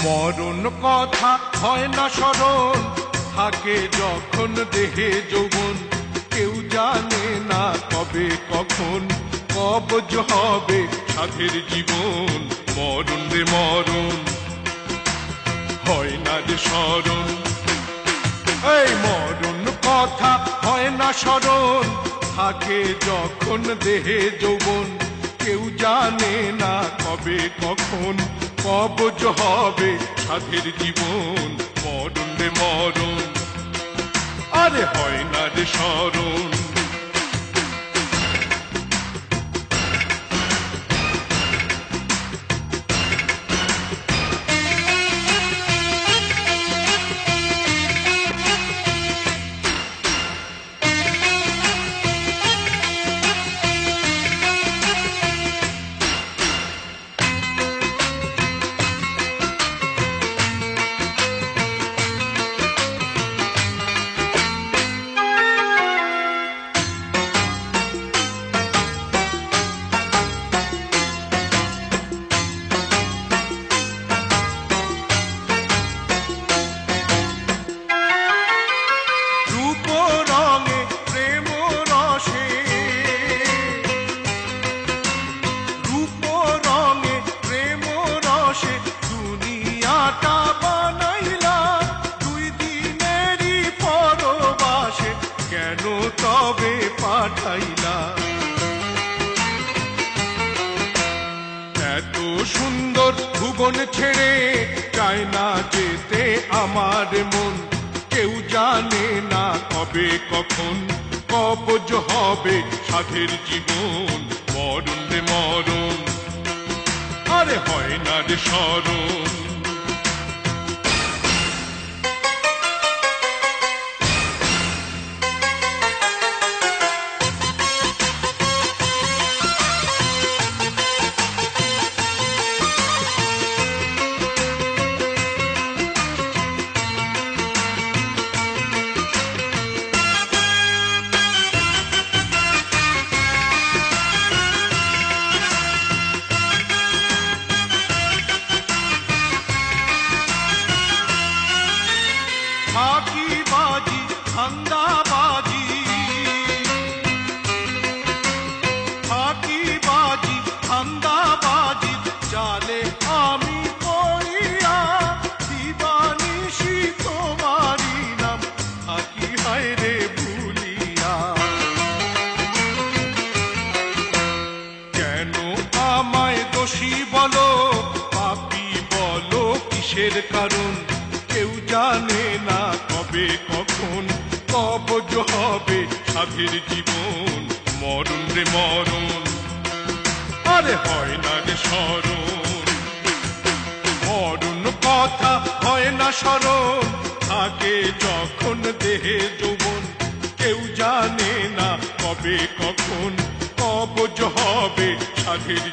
মরণ কথা হয় না স্মরণ, থাকে যখন দেহে যৌবন। কেউ জানে না কবে কখন কবজ হবে সাধের জীবন। মরণ রে মরণ, হয় না রে স্মরণ। এই মরণ কথা হয় না স্মরণ, থাকে যখন দেহে যৌবন। কেউ জানে না কবে কখন কবজ হবে সাধের জীবন। মরণ রে মরণ, আরে হয় না রে স্মরণ। তবে পাঠাইলা এত সুন্দর ভুবন ছেড়ে, চায় না যেতে আমার মন। কেউ জানে না কবে কখন কবজ হবে সাধের জীবন। মরণ রে মরণ, আরে হয় না রে স্মরণ। ফাঁকিবাজি ধান্দাবাজি, ফাঁকিবাজি ধান্দাবাজি জালে আমি পড়িয়া, দিবানিশি তোমারি নাম থাকি হায় রে ভুলিয়া। কেন আমায় দোষী বলো, পাপী বলো, কিসের কারণ? কেউ জানে না কবে কখন কবজ হবে সাধের জীবন। মরণ রে মরণ, আরে হয় না রে স্মরণ। মরণ কথা হয় না স্মরণ, থাকে যখন দেহে যৌবন। কেউ জানে না কবে কখন কবজ হবে সাধের